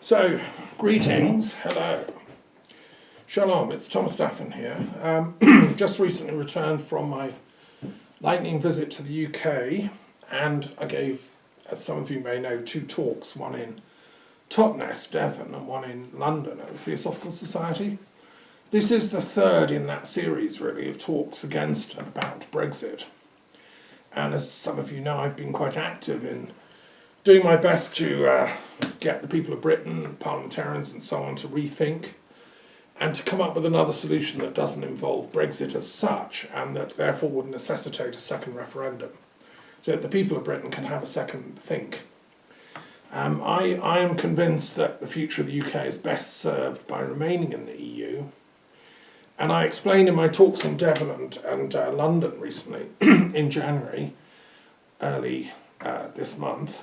So, greetings, hello. Shalom, it's Thomas Staffen here. Just recently returned from my lightning visit to the UK, and I gave, as some of you may know, 2 talks, one in Totnes, Devon, and one in London at the Theosophical Society. This is the 3rd in that series, really, of talks against and about Brexit. And as some of you know, I've been quite active in doing my best to get the people of Britain, parliamentarians and so on, to rethink and to come up with another solution that doesn't involve Brexit as such, and that therefore would necessitate a second referendum, so that the people of Britain can have a second think. I am convinced that the future of the UK is best served by remaining in the EU, and I explained in my talks in Devon and London recently, in January, early this month,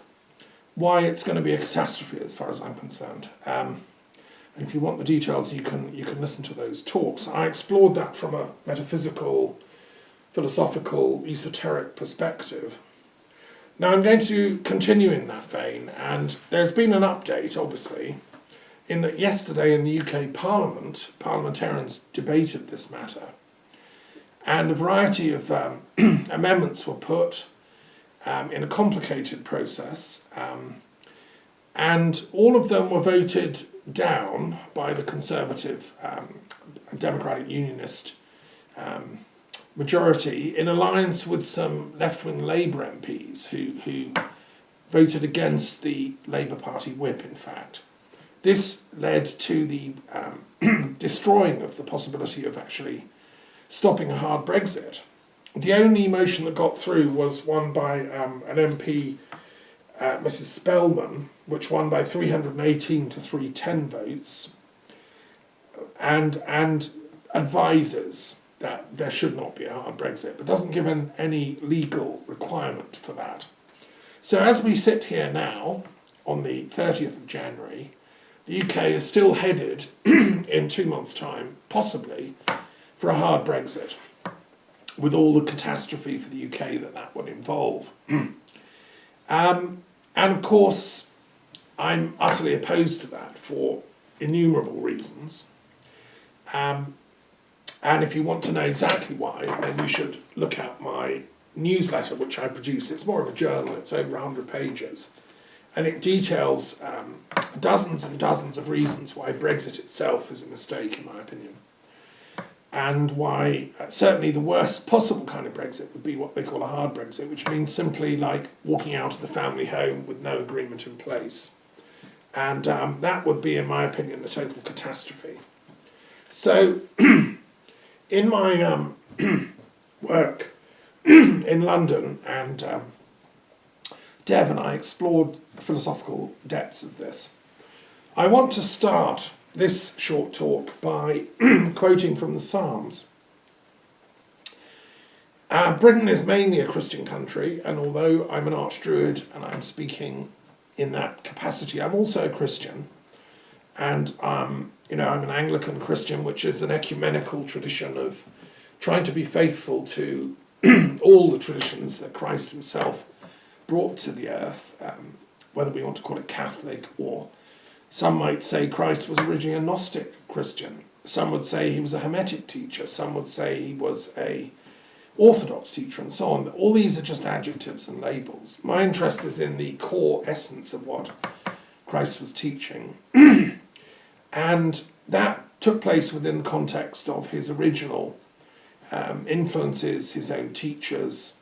why it's going to be a catastrophe as far as I'm concerned. And if you want the details, you can listen to those talks. I explored that from a metaphysical, philosophical, esoteric perspective. Now I'm going to continue in that vein, and there's been an update, obviously, in that yesterday in the UK Parliament, parliamentarians debated this matter, and a variety of amendments were put in a complicated process, and all of them were voted down by the Conservative Democratic Unionist majority in alliance with some left-wing Labour MPs who voted against the Labour Party whip, in fact. This led to the destroying of the possibility of actually stopping a hard Brexit. The only motion that got through was one by an MP, Mrs. Spellman, which won by 318 to 310 votes, and advises that there should not be a hard Brexit, but doesn't give any legal requirement for that. So as we sit here now, on the 30th of January, the UK is still headed, in 2 months' time, possibly, for a hard Brexit, with all the catastrophe for the UK that would involve. And of course, I'm utterly opposed to that for innumerable reasons. And if you want to know exactly why, then you should look at my newsletter, which I produce. It's more of a journal, it's over 100 pages. And it details dozens and dozens of reasons why Brexit itself is a mistake, in my opinion. And why certainly the worst possible kind of Brexit would be what they call a hard Brexit, which means simply like walking out of the family home with no agreement in place. And that would be, in my opinion, a total catastrophe. So, in my work in London and Devon, I explored the philosophical depths of this. I want to start this short talk by quoting from the Psalms. Britain is mainly a Christian country, and although I'm an Archdruid and I'm speaking in that capacity, I'm also a Christian. And I'm an Anglican Christian, which is an ecumenical tradition of trying to be faithful to all the traditions that Christ himself brought to the earth, whether we want to call it Catholic, or some might say Christ was originally a Gnostic Christian. Some would say he was a Hermetic teacher. Some would say he was a Orthodox teacher, and so on. All these are just adjectives and labels. My interest is in the core essence of what Christ was teaching. And that took place within the context of his original influences, his own teachers,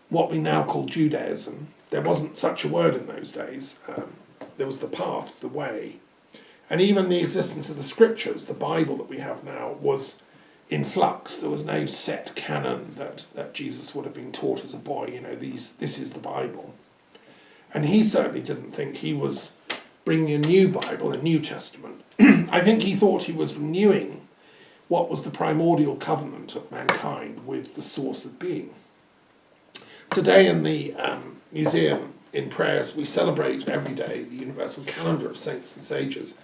what we now call Judaism. There wasn't such a word in those days. There was the path, the way. And even the existence of the scriptures, the Bible that we have now, was in flux. There was no set canon that Jesus would have been taught as a boy. This is the Bible. And he certainly didn't think he was bringing a new Bible, a New Testament. I think he thought he was renewing what was the primordial covenant of mankind with the source of being. Today in the museum, in prayers, we celebrate every day the universal calendar of saints and sages.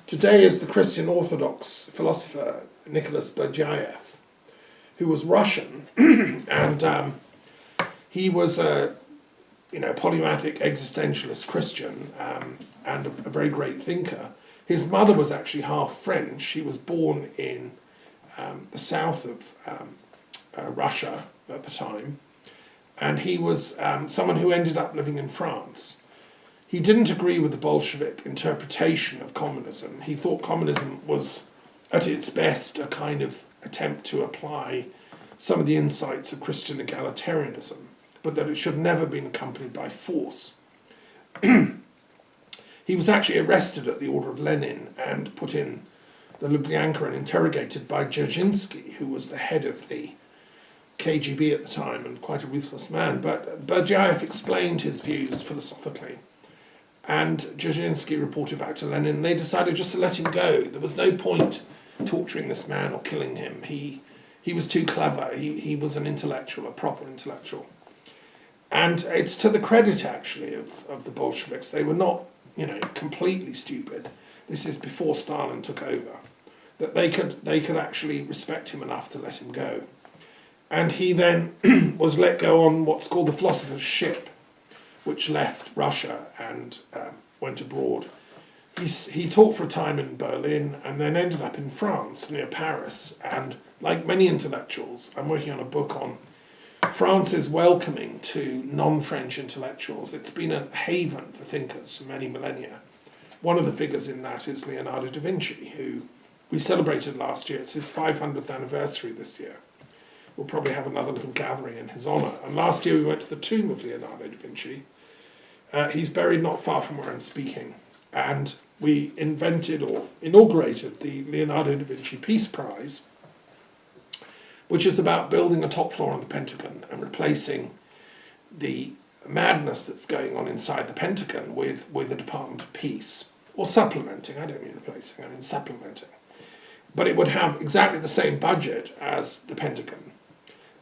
Today is the Christian Orthodox philosopher Nicholas Berdyaev, who was Russian, and he was a polymathic existentialist Christian, and a very great thinker. His mother was actually half French. She was born in the south of Russia at the time, and he was someone who ended up living in France. He didn't agree with the Bolshevik interpretation of communism. He thought communism was, at its best, a kind of attempt to apply some of the insights of Christian egalitarianism, but that it should never have been accompanied by force. He was actually arrested at the order of Lenin and put in the Lubyanka and interrogated by Dzerzhinsky, who was the head of the KGB at the time and quite a ruthless man. But Berdyaev explained his views philosophically, and Dzerzhinsky reported back to Lenin. They decided just to let him go. There was no point torturing this man or killing him. He was too clever. He was an intellectual, a proper intellectual. And it's to the credit, actually, of the Bolsheviks. They were not, completely stupid. This is before Stalin took over. That they could actually respect him enough to let him go. And he then was let go on what's called the philosopher's ship, which left Russia and went abroad. He taught for a time in Berlin and then ended up in France, near Paris. And like many intellectuals, I'm working on a book on France's welcoming to non-French intellectuals. It's been a haven for thinkers for many millennia. One of the figures in that is Leonardo da Vinci, who we celebrated last year. It's his 500th anniversary this year. We'll probably have another little gathering in his honour. And last year we went to the tomb of Leonardo da Vinci. He's buried not far from where I'm speaking. And we invented or inaugurated the Leonardo da Vinci Peace Prize, which is about building a top floor on the Pentagon and replacing the madness that's going on inside the Pentagon with the Department of Peace. Or supplementing, I don't mean replacing, I mean supplementing. But it would have exactly the same budget as the Pentagon.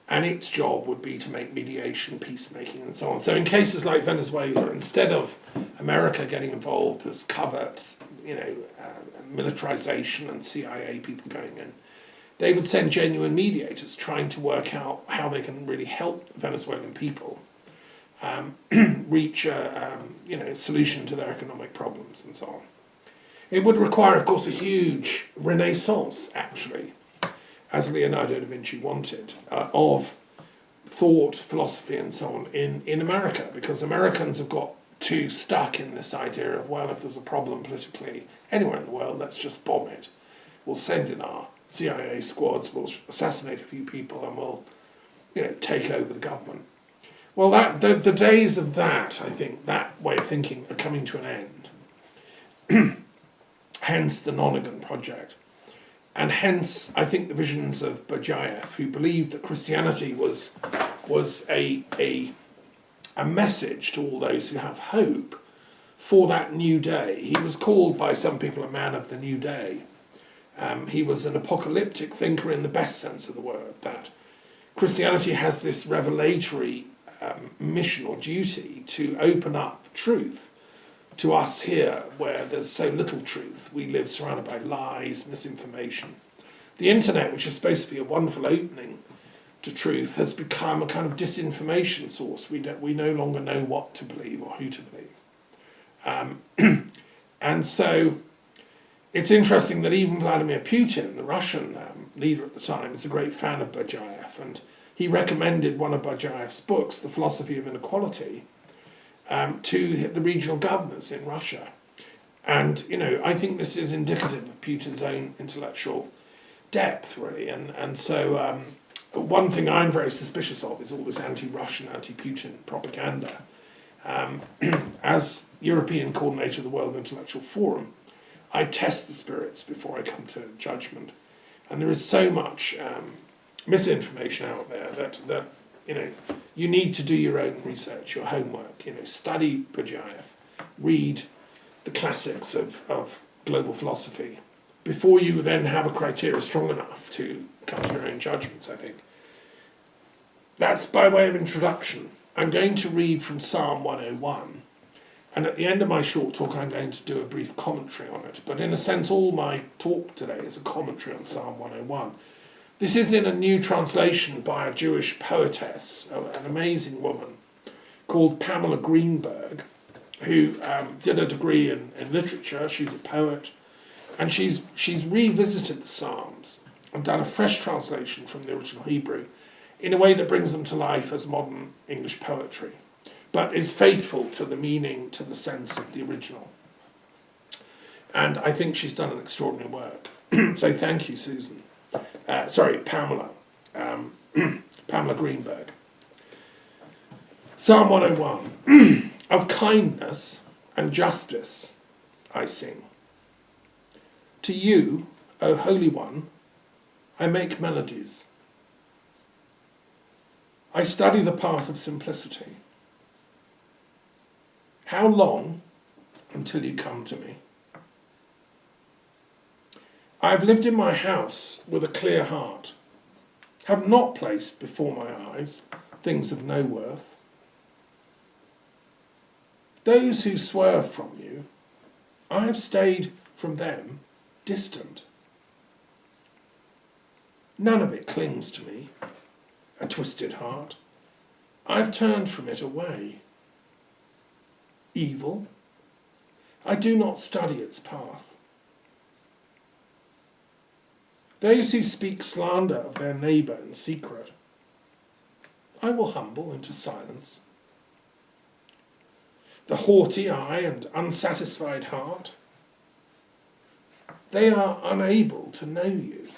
And its job would be to make mediation, peacemaking, and so on. So in cases like Venezuela, instead of America getting involved as covert, militarization and CIA people going in, they would send genuine mediators trying to work out how they can really help Venezuelan people reach a solution to their economic problems and so on. It would require, of course, a huge renaissance, actually, as Leonardo da Vinci wanted, of thought, philosophy, and so on in America, because Americans have got too stuck in this idea of, well, if there's a problem politically anywhere in the world, let's just bomb it. We'll send in our CIA squads, we'll assassinate a few people, and we'll, take over the government. Well, the days of that, I think, that way of thinking are coming to an end. Hence the Nonagon project. And hence, I think, the visions of Berdyaev, who believed that Christianity was a message to all those who have hope for that new day. He was called by some people a man of the new day. He was an apocalyptic thinker in the best sense of the word, that Christianity has this revelatory mission or duty to open up truth to us here, where there's so little truth. We live surrounded by lies, misinformation. The internet, which is supposed to be a wonderful opening to truth, has become a kind of disinformation source. We no longer know what to believe or who to believe. And so it's interesting that even Vladimir Putin, the Russian leader at the time, is a great fan of Berdyaev, and he recommended one of Berdyaev's books, The Philosophy of Inequality, to the regional governors in Russia. And, I think this is indicative of Putin's own intellectual depth, really. And so one thing I'm very suspicious of is all this anti-Russian, anti-Putin propaganda. As European coordinator of the World Intellectual Forum, I test the spirits before I come to judgment. And there is so much misinformation out there that you need to do your own research, your homework. Study Berdyaev, read the classics of global philosophy before you then have a criteria strong enough to come to your own judgments, I think. That's by way of introduction. I'm going to read from Psalm 101, and at the end of my short talk I'm going to do a brief commentary on it. But in a sense, all my talk today is a commentary on Psalm 101. This is in a new translation by a Jewish poetess, an amazing woman called Pamela Greenberg, who did a degree in literature. She's a poet, and she's revisited the Psalms and done a fresh translation from the original Hebrew in a way that brings them to life as modern English poetry, but is faithful to the meaning, to the sense of the original. And I think she's done an extraordinary work. So thank you, Susan. Pamela. Pamela Greenberg. Psalm 101. Of kindness and justice I sing. To you, O Holy One, I make melodies. I study the path of simplicity. How long until you come to me? I have lived in my house with a clear heart, have not placed before my eyes things of no worth. Those who swerve from you, I have stayed from them distant. None of it clings to me, a twisted heart. I've turned from it away. Evil, I do not study its path. Those who speak slander of their neighbour in secret, I will humble into silence. The haughty eye and unsatisfied heart, they are unable to know you.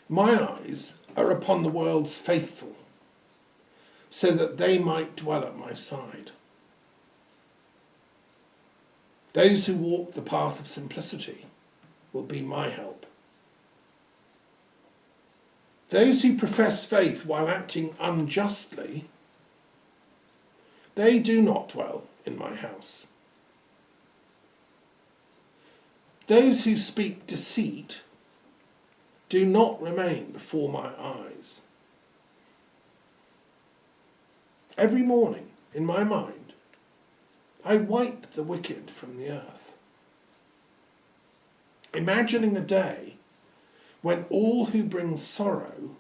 My eyes are upon the world's faithful, so that they might dwell at my side. Those who walk the path of simplicity will be my help. Those who profess faith while acting unjustly, they do not dwell in my house. Those who speak deceit do not remain before my eyes. Every morning, in my mind, I wipe the wicked from the earth, imagining a day when all who bring sorrow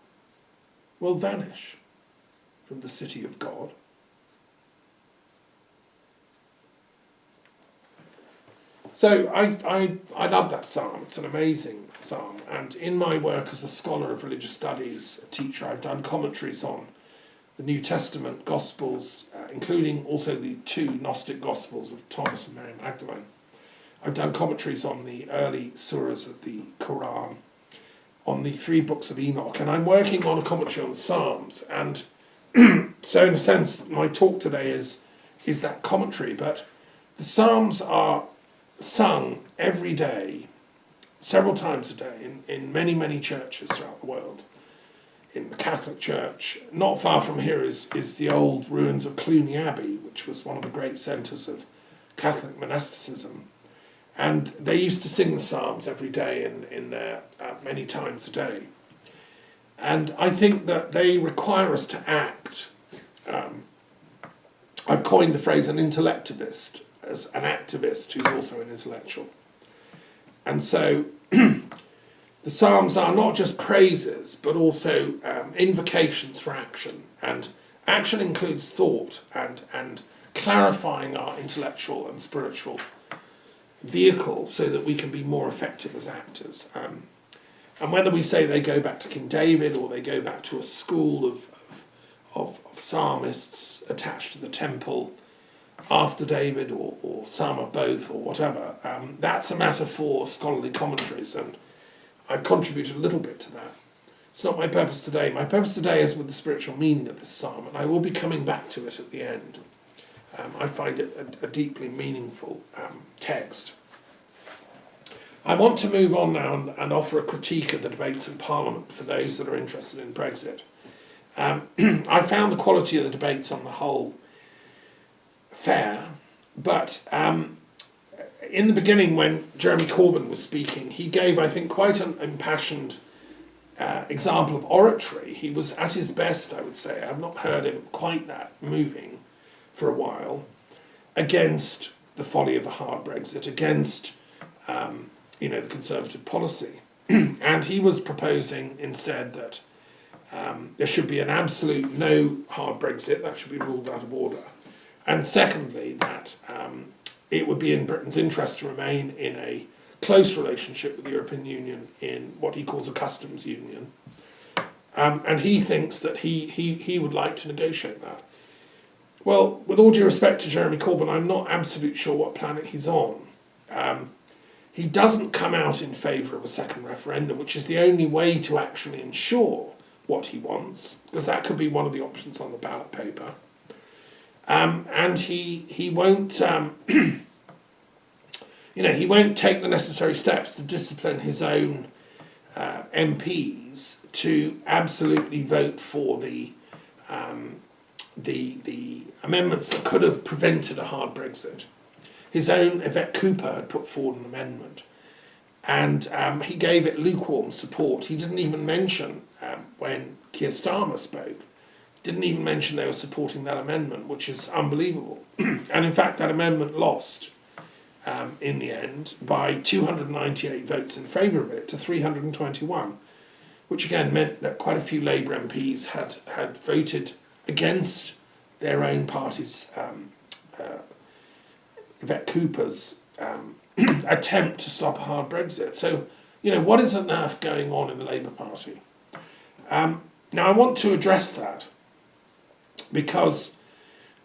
will vanish from the city of God. So I love that psalm. It's an amazing psalm. And in my work as a scholar of religious studies, a teacher, I've done commentaries on the New Testament Gospels, including also the two Gnostic Gospels of Thomas and Mary Magdalene. I've done commentaries on the early surahs of the Quran, on the 3 books of Enoch, and I'm working on a commentary on the Psalms. And so in a sense, my talk today is that commentary, but the Psalms are sung every day, several times a day, in many, many churches throughout the world. In the Catholic Church, not far from here is the old ruins of Cluny Abbey, which was one of the great centres of Catholic monasticism. And they used to sing the Psalms every day in there many times a day. And I think that they require us to act. I've coined the phrase an intellectivist, as an activist who's also an intellectual. And so the Psalms are not just praises, but also invocations for action. And action includes thought and clarifying our intellectual and spiritual vehicle so that we can be more effective as actors. And whether we say they go back to King David or they go back to a school of psalmists attached to the temple after David, or some of both, or whatever, that's a matter for scholarly commentaries, and I've contributed a little bit to that. It's not my purpose today. My purpose today is with the spiritual meaning of this psalm, and I will be coming back to it at the end. I find it a deeply meaningful text. I want to move on now and offer a critique of the debates in Parliament for those that are interested in Brexit. I found the quality of the debates on the whole fair, but in the beginning when Jeremy Corbyn was speaking, he gave, I think, quite an impassioned example of oratory. He was at his best, I would say. I've not heard him quite that moving for a while, against the folly of a hard Brexit, against the Conservative policy. And he was proposing instead that there should be an absolute no hard Brexit, that should be ruled out of order. And secondly, that it would be in Britain's interest to remain in a close relationship with the European Union in what he calls a customs union. And he thinks that he would like to negotiate that. Well, with all due respect to Jeremy Corbyn, I'm not absolutely sure what planet he's on. He doesn't come out in favour of a second referendum, which is the only way to actually ensure what he wants, because that could be one of the options on the ballot paper. And he won't, he won't take the necessary steps to discipline his own MPs to absolutely vote for the amendments that could have prevented a hard Brexit. His own Yvette Cooper had put forward an amendment, and he gave it lukewarm support. He didn't even mention, when Keir Starmer spoke, didn't even mention they were supporting that amendment, which is unbelievable. And in fact, that amendment lost in the end by 298 votes in favour of it to 321, which again meant that quite a few Labour MPs had voted against their own party's Yvette Cooper's attempt to stop a hard Brexit. So, what is on earth going on in the Labour Party? Now, I want to address that because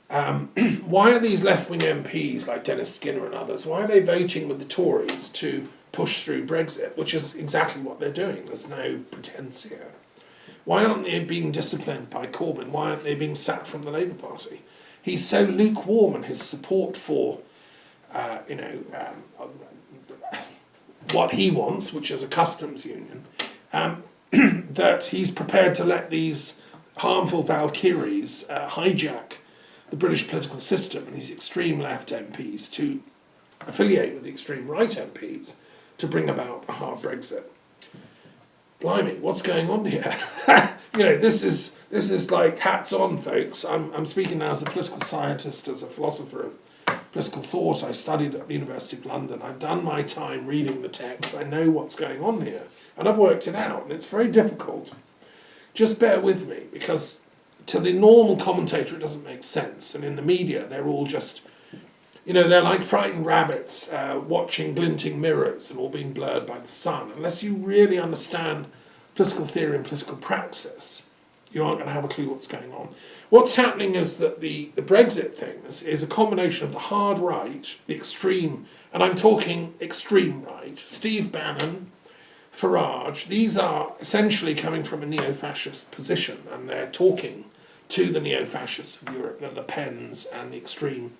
why are these left-wing MPs like Dennis Skinner and others, why are they voting with the Tories to push through Brexit, which is exactly what they're doing? There's no pretense here. Why aren't they being disciplined by Corbyn? Why aren't they being sacked from the Labour Party? He's so lukewarm in his support for what he wants, which is a customs union, that he's prepared to let these harmful Valkyries hijack the British political system and these extreme left MPs to affiliate with the extreme right MPs to bring about a hard Brexit. Blimey, what's going on here? This is like hats on, folks. I'm speaking now as a political scientist, as a philosopher of political thought. I studied at the University of London. I've done my time reading the text. I know what's going on here, and I've worked it out. And it's very difficult. Just bear with me, because to the normal commentator it doesn't make sense, and in the media they're all just, they're like frightened rabbits watching glinting mirrors and all being blurred by the sun. Unless you really understand political theory and political praxis, you aren't going to have a clue what's going on. What's happening is that the Brexit thing is a combination of the hard right, the extreme, and I'm talking extreme right, Steve Bannon, Farage. These are essentially coming from a neo-fascist position, and they're talking to the neo-fascists of Europe, the Le Pens and the extreme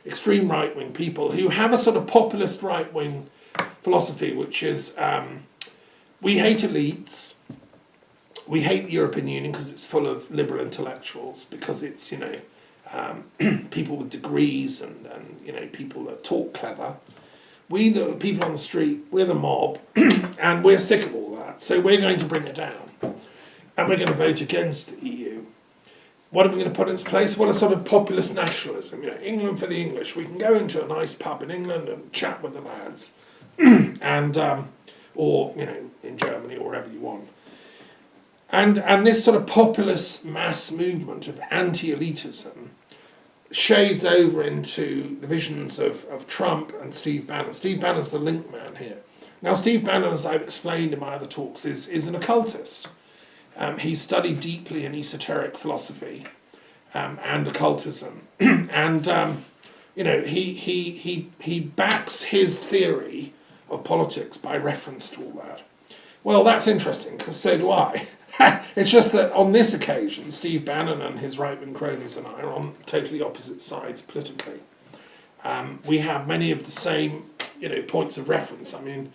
right-wing people who have a sort of populist right-wing philosophy, which is we hate elites, we hate the European Union because it's full of liberal intellectuals, because it's, people with degrees and people that talk clever. We, the people on the street, we're the mob, and we're sick of all that, so we're going to bring it down. And we're going to vote against the EU. What are we going to put in its place? Well, a sort of populist nationalism. England for the English. We can go into a nice pub in England and chat with the lads, and or in Germany or wherever you want. And this sort of populist mass movement of anti-elitism shades over into the visions of Trump and Steve Bannon. Steve Bannon's the link man here. Now, Steve Bannon, as I've explained in my other talks, is an occultist. He's studied deeply in esoteric philosophy and occultism, and he backs his theory of politics by reference to all that. Well, that's interesting, because so do I. It's just that on this occasion, Steve Bannon and his right-wing cronies and I are on totally opposite sides politically. We have many of the same, points of reference. I mean,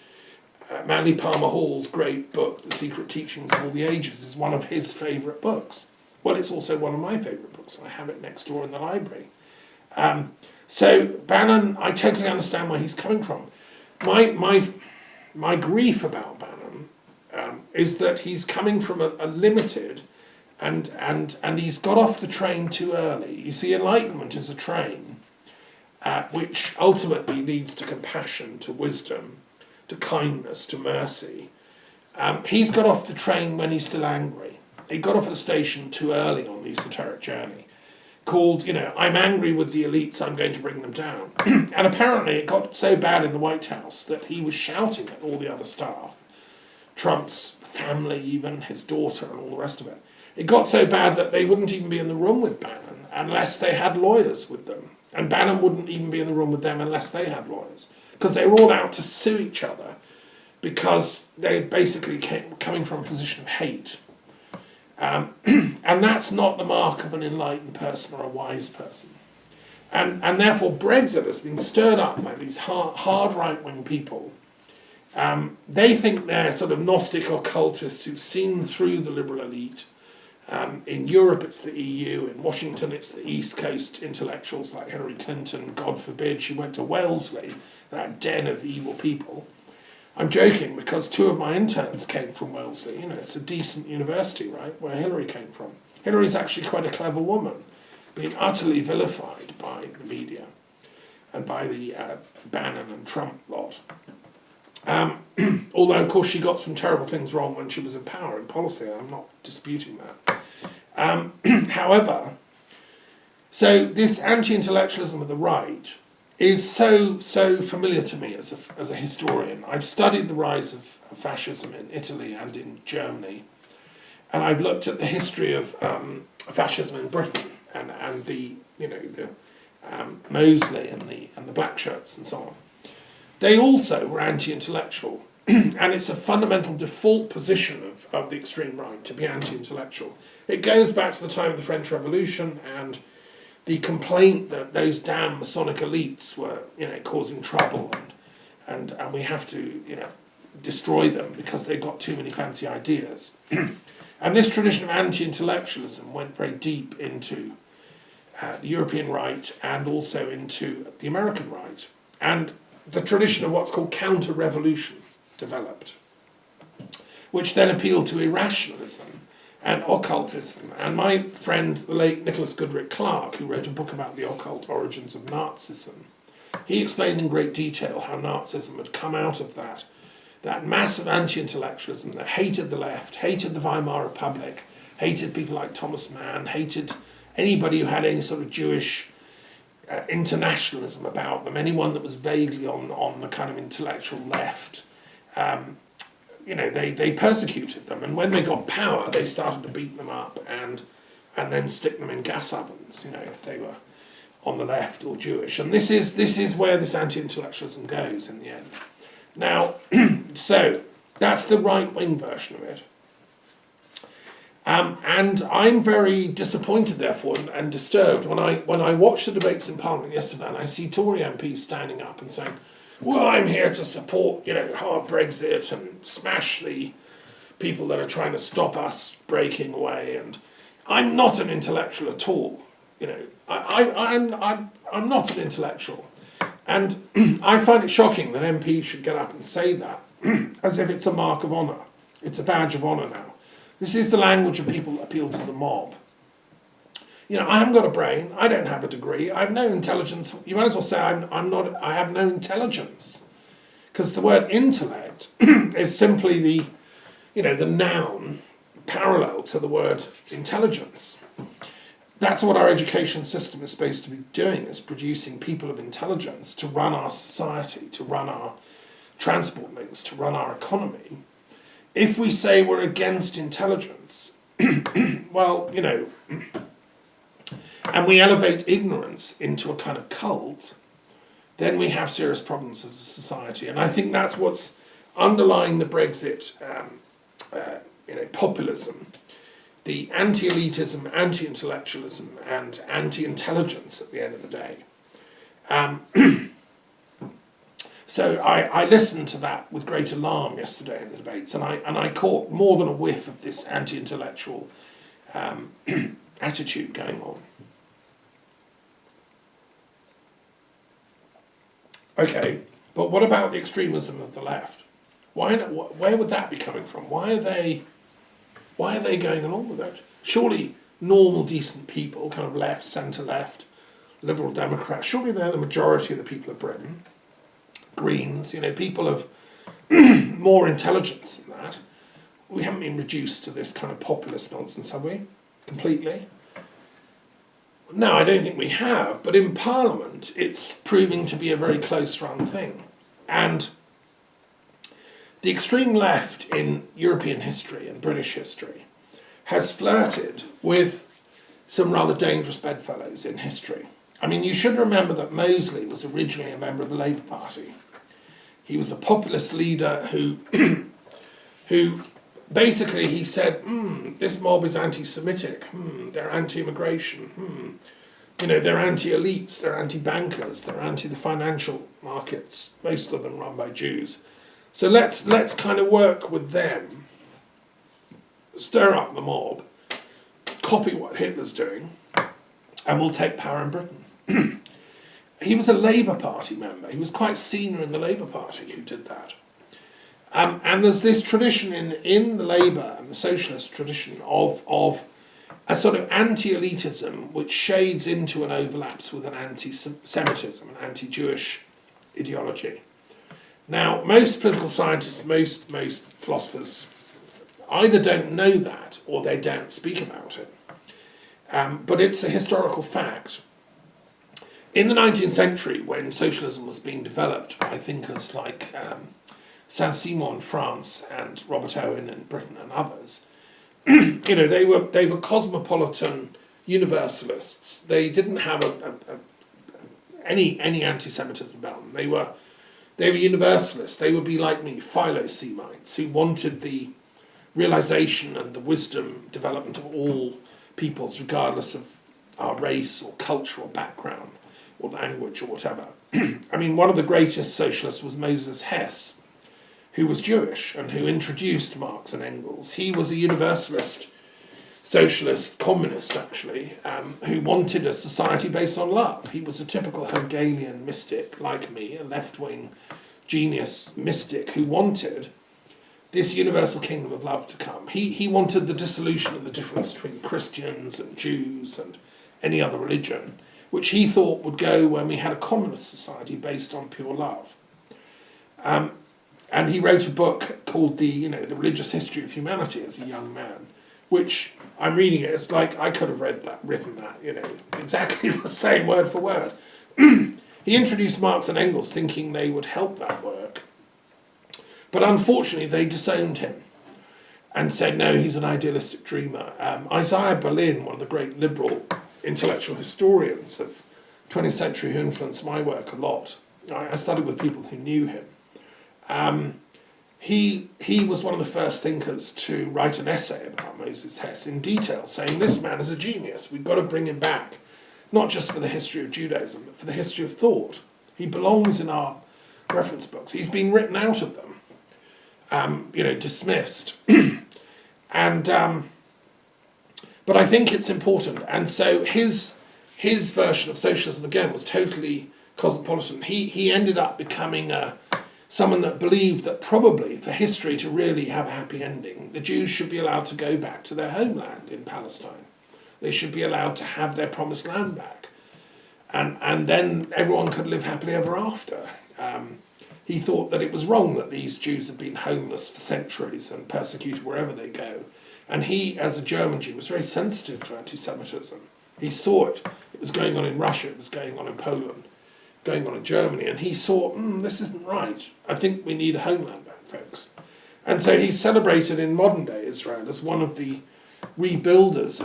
Manly Palmer Hall's great book, The Secret Teachings of All the Ages, is one of his favourite books. Well, it's also one of my favourite books. I have it next door in the library. So Bannon, I totally understand where he's coming from. My grief about Bannon is that he's coming from a limited, and he's got off the train too early. You see, enlightenment is a train which ultimately leads to compassion, to wisdom, to kindness, to mercy. He's got off the train when he's still angry. He got off at the station too early on the esoteric journey, called, I'm angry with the elites, I'm going to bring them down. And apparently it got so bad in the White House that he was shouting at all the other staff, Trump's family even, his daughter and all the rest of it. It got so bad that they wouldn't even be in the room with Bannon unless they had lawyers with them. And Bannon wouldn't even be in the room with them unless they had lawyers. Because they were all out to sue each other because they basically coming from a position of hate. And that's not the mark of an enlightened person or a wise person. And therefore Brexit has been stirred up by these hard right-wing people. They think they're sort of Gnostic occultists who've seen through the liberal elite. In Europe it's the EU, in Washington it's the East Coast intellectuals like Hillary Clinton, God forbid she went to Wellesley, that den of evil people. I'm joking because 2 of my interns came from Wellesley. It's a decent university, right, where Hillary came from. Hillary's actually quite a clever woman, being utterly vilified by the media and by the Bannon and Trump lot. Although, of course, she got some terrible things wrong when she was in power in policy. I'm not disputing that. However, so this anti-intellectualism of the right is so familiar to me as a historian. I've studied the rise of fascism in Italy and in Germany, and I've looked at the history of fascism in Britain and the Mosley and the black shirts and so on. They also were anti-intellectual, and it's a fundamental default position of the extreme right to be anti-intellectual. It goes back to the time of the French Revolution and the complaint that those damn Masonic elites were, causing trouble, and we have to, destroy them because they've got too many fancy ideas. And this tradition of anti-intellectualism went very deep into the European right and also into the American right. And the tradition of what's called counter-revolution developed, which then appealed to irrationalism and occultism. And my friend, the late Nicholas Goodrick Clark, who wrote a book about the occult origins of Nazism, he explained in great detail how Nazism had come out of that massive anti-intellectualism that hated the left, hated the Weimar Republic, hated people like Thomas Mann, hated anybody who had any sort of Jewish internationalism about them, anyone that was vaguely on the kind of intellectual left. They persecuted them, and when they got power, they started to beat them up and then stick them in gas ovens, if they were on the left or Jewish. And this is where this anti-intellectualism goes in the end. Now, so that's the right-wing version of it. And I'm very disappointed, therefore, and disturbed when I watch the debates in Parliament yesterday and I see Tory MPs standing up and saying, well, I'm here to support, hard Brexit and smash the people that are trying to stop us breaking away. And I'm not an intellectual at all. I'm not an intellectual. And I find it shocking that MPs should get up and say that as if it's a mark of honour. It's a badge of honour now. This is the language of people that appeal to the mob. I haven't got a brain. I don't have a degree. I have no intelligence. You might as well say I have no intelligence. Because the word intellect is simply the noun parallel to the word intelligence. That's what our education system is supposed to be doing, is producing people of intelligence to run our society, to run our transport links, to run our economy. If we say we're against intelligence, well, and we elevate ignorance into a kind of cult, then we have serious problems as a society. And I think that's what's underlying the Brexit populism, the anti-elitism, anti-intellectualism, and anti-intelligence at the end of the day. So I listened to that with great alarm yesterday in the debates, and I caught more than a whiff of this anti-intellectual attitude going on. Okay, but what about the extremism of the left? Where would that be coming from? Why are they going along with it? Surely normal, decent people, kind of left, centre-left, Liberal Democrats, surely they're the majority of the people of Britain. Greens, people of more intelligence than that. we haven't been reduced to this kind of populist nonsense, have we? Completely? No, I don't think we have, but in Parliament it's proving to be a very close-run thing. And the extreme left in European history and British history has flirted with some rather dangerous bedfellows in history. I mean, you should remember that Mosley was originally a member of the Labour Party. He was a populist leader who basically he said, this mob is anti-Semitic, they're anti-immigration, they're anti-elites, they're anti-bankers, they're anti-the financial markets, most of them run by Jews. So let's kind of work with them, stir up the mob, copy what Hitler's doing, and we'll take power in Britain. He was a Labour Party member. He was quite senior in the Labour Party who did that. And there's this tradition in the Labour and the socialist tradition of a sort of anti-elitism which shades into and overlaps with an anti-Semitism, an anti-Jewish ideology. Now, most political scientists, most philosophers either don't know that or they don't speak about it. But it's a historical fact. In the 19th century, when socialism was being developed by thinkers like Saint-Simon in France and Robert Owen in Britain and others, they were cosmopolitan universalists. They didn't have any anti-Semitism about them. They were universalists. They would be like me, Philo-Semites, who wanted the realization and the wisdom development of all peoples, regardless of our race or culture or background or language or whatever. I mean, one of the greatest socialists was Moses Hess, who was Jewish and who introduced Marx and Engels. He was a universalist, socialist, communist actually, who wanted a society based on love. He was a typical Hegelian mystic like me, a left-wing genius mystic who wanted this universal kingdom of love to come. He wanted the dissolution of the difference between Christians and Jews and any other religion, which he thought would go when we had a communist society based on pure love. And he wrote a book called the Religious History of Humanity as a young man, which I'm reading it. It's like I could have written that, exactly the same word for word. He introduced Marx and Engels thinking they would help that work. But unfortunately, they disowned him and said, no, he's an idealistic dreamer. Isaiah Berlin, one of the great liberal intellectual historians of 20th century who influenced my work a lot. I studied with people who knew him. He was one of the first thinkers to write an essay about Moses Hess in detail, saying this man is a genius. We've got to bring him back, not just for the history of Judaism, but for the history of thought. He belongs in our reference books. He's been written out of them. Dismissed. But I think it's important. And so his version of socialism, again, was totally cosmopolitan. He ended up becoming someone that believed that probably for history to really have a happy ending, the Jews should be allowed to go back to their homeland in Palestine. They should be allowed to have their promised land back. And then everyone could live happily ever after. He thought that it was wrong that these Jews had been homeless for centuries and persecuted wherever they go. And he, as a German Jew, was very sensitive to anti-Semitism. He saw it. It was going on in Russia, it was going on in Poland, going on in Germany, and he saw, this isn't right. I think we need a homeland back, folks. And so he's celebrated in modern-day Israel as one of the rebuilders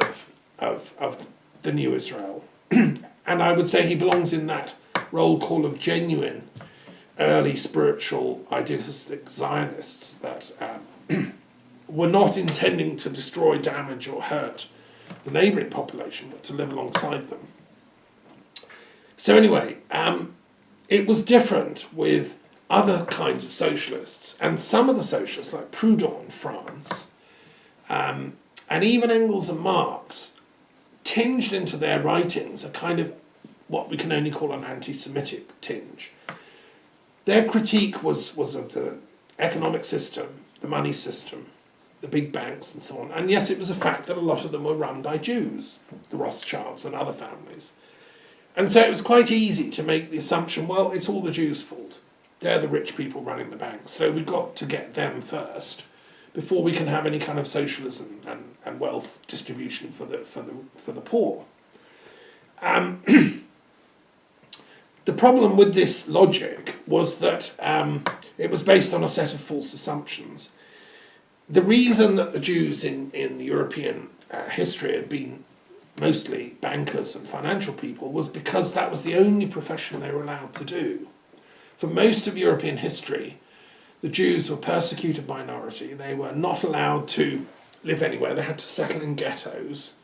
of the new Israel. And I would say he belongs in that roll call of genuine early spiritual idealistic Zionists that were not intending to destroy, damage or hurt the neighbouring population, but to live alongside them. So anyway, it was different with other kinds of socialists, and some of the socialists, like Proudhon in France, and even Engels and Marx, tinged into their writings a kind of what we can only call an anti-Semitic tinge. Their critique was of the economic system, the money system, the big banks and so on. And yes, it was a fact that a lot of them were run by Jews, the Rothschilds and other families. And so it was quite easy to make the assumption, well, it's all the Jews' fault. They're the rich people running the banks, so we've got to get them first, before we can have any kind of socialism and wealth distribution for the poor. The problem with this logic was that it was based on a set of false assumptions. The reason that the Jews in the European history had been mostly bankers and financial people was because that was the only profession they were allowed to do. For most of European history, the Jews were a persecuted minority. They were not allowed to live anywhere. They had to settle in ghettos.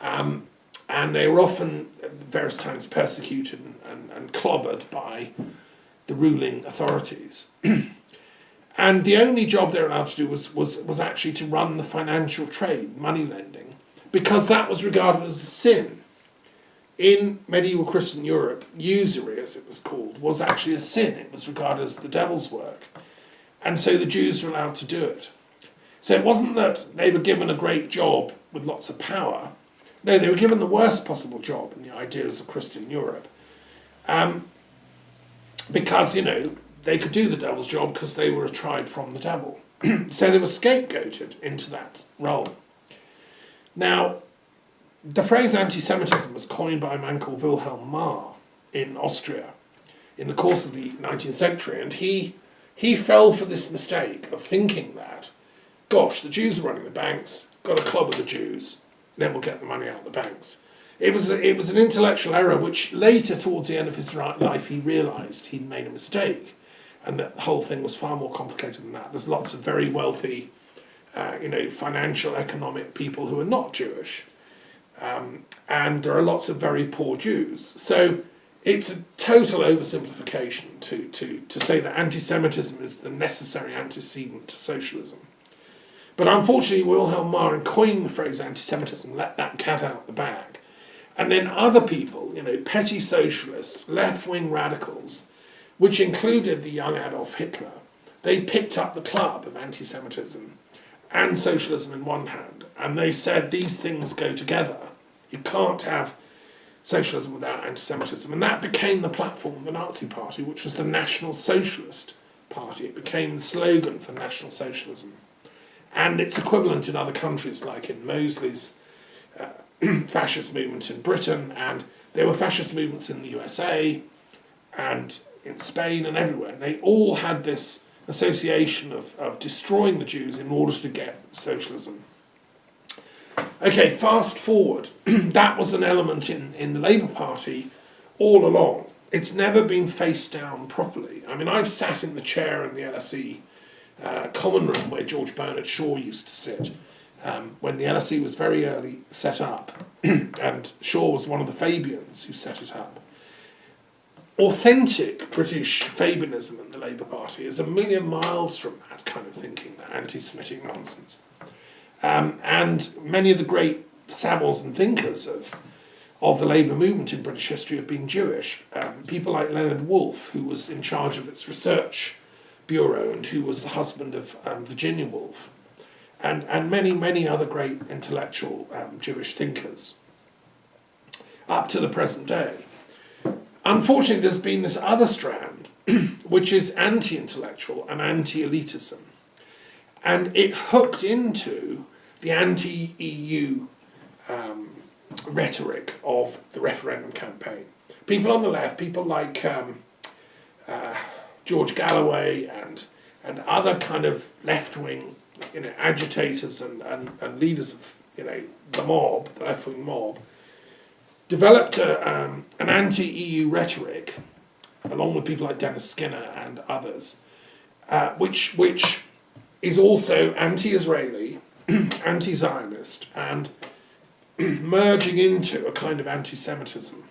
And they were often, at various times, persecuted and clobbered by the ruling authorities. And the only job they were allowed to do was actually to run the financial trade, money lending, because that was regarded as a sin. In medieval Christian Europe, usury, as it was called, was actually a sin. It was regarded as the devil's work. And so the Jews were allowed to do it. So it wasn't that they were given a great job with lots of power. No, they were given the worst possible job in the ideas of Christian Europe. Because, they could do the devil's job because they were a tribe from the devil. So they were scapegoated into that role. Now, the phrase anti-Semitism was coined by a man called Wilhelm Marr in Austria in the course of the 19th century, and he fell for this mistake of thinking that, gosh, the Jews are running the banks, got a club of the Jews, then we'll get the money out of the banks. It was an intellectual error which later, towards the end of his life, he realised he'd made a mistake, and that the whole thing was far more complicated than that. There's lots of very wealthy, financial, economic people who are not Jewish, and there are lots of very poor Jews. So it's a total oversimplification to say that anti-Semitism is the necessary antecedent to socialism. But unfortunately, Wilhelm Marr, in coining the phrase anti-Semitism, let that cat out the bag. And then other people, petty socialists, left-wing radicals, which included the young Adolf Hitler, they picked up the club of anti-Semitism and socialism in one hand, and they said these things go together. You can't have socialism without anti-Semitism. And that became the platform of the Nazi Party, which was the National Socialist Party. It became the slogan for National Socialism. And its equivalent in other countries, like in Mosley's fascist movement in Britain, and there were fascist movements in the USA and in Spain and everywhere. And they all had this association of destroying the Jews in order to get socialism. Okay, fast forward. That was an element in the Labour Party all along. It's never been faced down properly. I mean, I've sat in the chair in the LSE common room where George Bernard Shaw used to sit when the LSE was very early set up, and Shaw was one of the Fabians who set it up. Authentic British Fabianism in the Labour Party is a million miles from that kind of thinking, that anti-Semitic nonsense. And many of the great savills and thinkers of the Labour movement in British history have been Jewish. People like Leonard Woolf, who was in charge of its research bureau and who was the husband of Virginia Woolf, and many, many other great intellectual Jewish thinkers up to the present day. Unfortunately, there's been this other strand, which is anti-intellectual and anti-elitism. And it hooked into the anti-EU rhetoric of the referendum campaign. People on the left, people like George Galloway and other kind of left-wing agitators and leaders of the mob, the left-wing mob, developed an anti-EU rhetoric, along with people like Dennis Skinner and others, which is also anti-Israeli, anti-Zionist, and merging into a kind of anti-Semitism.